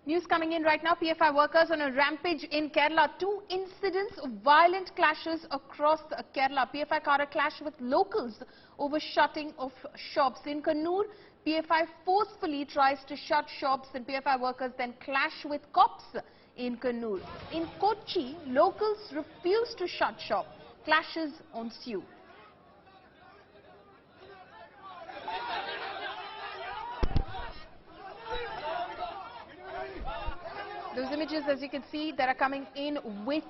News coming in right now. PFI workers on a rampage in Kerala. 2 incidents of violent clashes across Kerala. PFI car clash with locals over shutting of shops. In Kannur, PFI forcefully tries to shut shops and PFI workers then clash with cops in Kannur. In Kochi, locals refuse to shut shop. Clashes ensue. Those images, as you can see, that are coming in with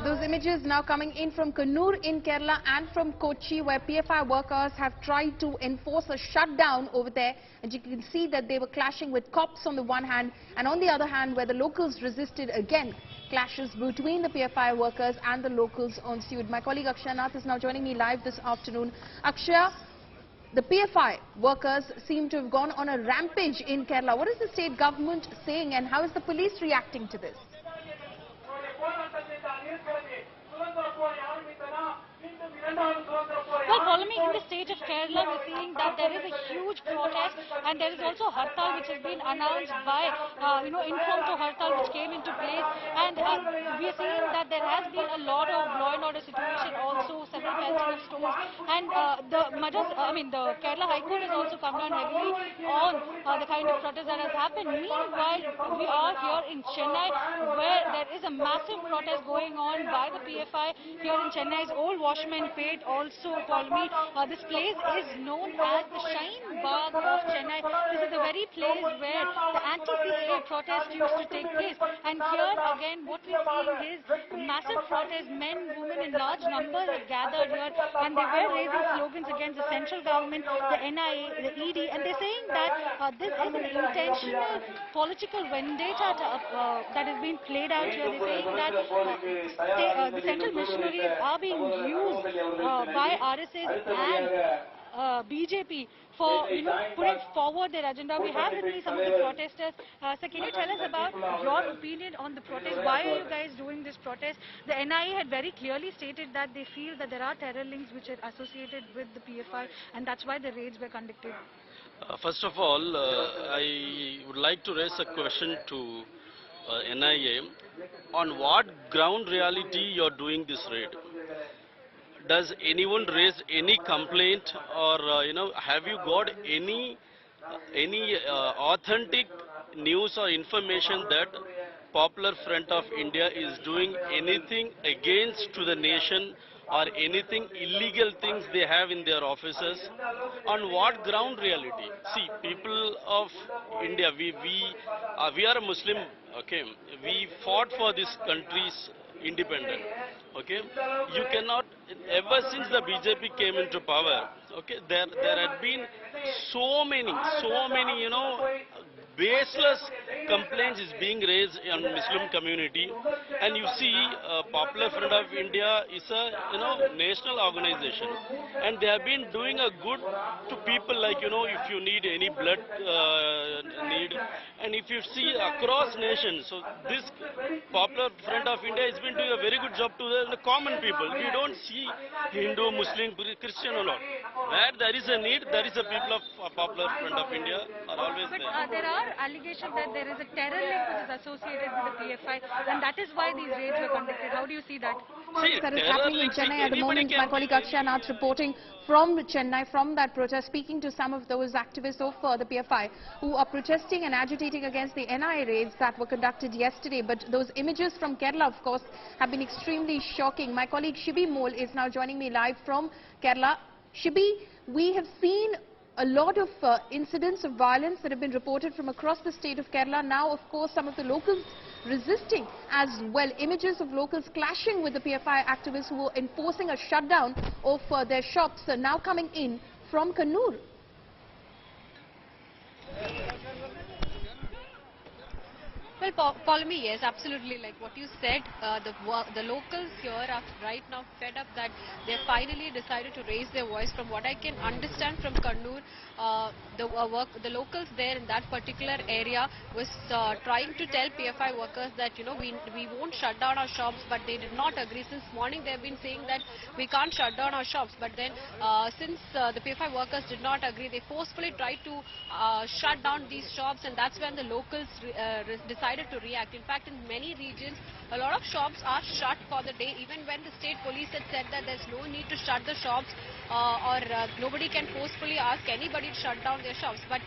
those images now coming in from Kannur in Kerala and from Kochi, where PFI workers have tried to enforce a shutdown over there. And you can see that they were clashing with cops on the one hand, and on the other hand, where the locals resisted again, clashes between the PFI workers and the locals ensued. My colleague Akshay Nath is now joining me live this afternoon. Akshay, the PFI workers seem to have gone on a rampage in Kerala. What is the state government saying, and how is the police reacting to this? Well, following in the state of Kerala, we're seeing that there is a huge protest, and there is also hartal which has been announced by, impromptu hartal which came into place, and we are seeing that there has been a lot of law and order situation, also several fencing of stores, and the Kerala High Court has also come down heavily on the kind of protest that has happened. Meanwhile, we are here in Chennai, where there is a massive protest going on by the PFI here in Chennai's Old Washman Pate. Also, this place is known as the Shine Bagh of Chennai. This is the very place where the anti-CAA protest used to take place. And here again, what we're seeing is massive protest. Men, women in large numbers have gathered here, and they were raising slogans against the central government, the NIA, the ED, and they're saying that this is an intentional political vendetta that is being played out here. They're saying that the central missionaries are being used by RSS and BJP for putting forward their agenda. We have with me some of the protesters. So can you tell us about your opinion on the protest? Why are you guys doing this protest? The NIA had very clearly stated that they feel that there are terror links which are associated with the PFI, and that's why the raids were conducted. First of all, I would like to raise a question to NIA. On what ground reality you are doing this raid? Does anyone raise any complaint, or have you got any authentic news or information that Popular Front of India is doing anything against to the nation, or anything illegal things they have in their offices? On what ground reality? See, people of India, we are a Muslim, okay? We fought for this country's independence, okay? You cannot, ever since the BJP came into power, okay, there had been so many, baseless complaints is being raised on Muslim community. And you see, Popular Front of India is a national organization, and they have been doing a good to people, like if you need any blood need, and if you see across nations. So this Popular Front of India has been doing a very good job to the common people. We don't see Hindu, Muslim, Christian or not. Where there is a need, there is a people of Popular Front of India are always there. There are are allegations that there is a terror link which is associated with the PFI, and that is why these raids were conducted. How do you see that? See, That is terror happening in links, Chennai at the anybody moment. My can. colleague Akshay Nath reporting from Chennai, from that protest, speaking to some of those activists of the PFI who are protesting and agitating against the NIA raids that were conducted yesterday. But those images from Kerala, of course, have been extremely shocking. My colleague Shibi Mole is now joining me live from Kerala. Shibi, we have seen a lot of incidents of violence that have been reported from across the state of Kerala. Now, of course, some of the locals resisting as well. Images of locals clashing with the PFI activists who were enforcing a shutdown of their shops are now coming in from Kannur. Well, Polemy, yes, absolutely. Like what you said, the locals here are right now fed up that they finally decided to raise their voice. From what I can understand from Kannur, the locals there in that particular area was trying to tell PFI workers that, you know, we won't shut down our shops, but they did not agree. Since morning they have been saying that we can't shut down our shops, but then since the PFI workers did not agree, they forcefully tried to shut down these shops, and that's when the locals decided to react. In fact, in many regions, a lot of shops are shut for the day, even when the state police had said that there's no need to shut the shops or nobody can forcefully ask anybody to shut down their shops. But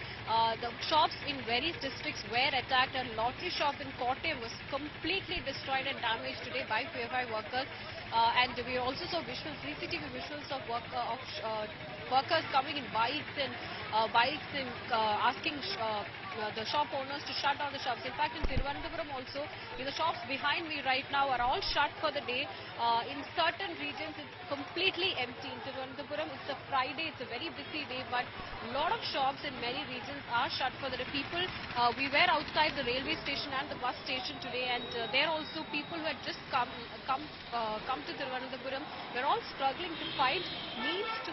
the shops in various districts were attacked. A lottery shop in Kottayam was completely destroyed and damaged today by PFI workers. And we also saw visuals, CCTV visuals of workers coming in bikes and asking the shop owners to shut down the shops. In fact, in Thiruvananthapuram also, the shops behind me right now are all shut for the day. In certain regions, it's completely empty. In Thiruvananthapuram, it's a Friday, it's a very busy day, but a lot of shops in many regions are shut for the day. People, we were outside the railway station and the bus station today, and there also people who had just come to Thiruvananthapuram were all struggling to find means to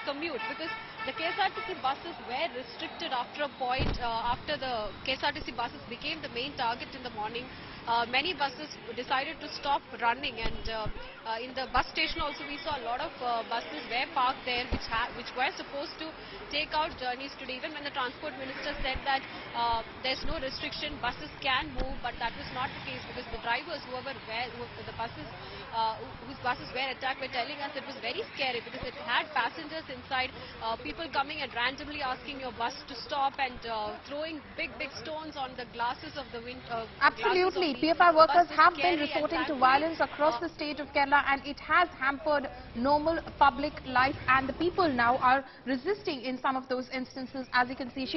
commute, because the KSRTC buses were restricted after a point. After the KSRTC buses became the main target in the morning, many buses decided to stop running, and in the bus station also we saw a lot of buses were parked there which were supposed to take out journeys today. Even when the transport minister said that there's no restriction, buses can move, but that was not the case, because the drivers whose buses were attacked were telling us it was very scary, because it had passengers inside, people coming and randomly asking your bus to stop and throwing big stones on the glasses of the window. Absolutely. PFI workers have been resorting to violence across the state of Kerala, and it has hampered normal public life, and the people now are resisting in some of those instances, as you can see.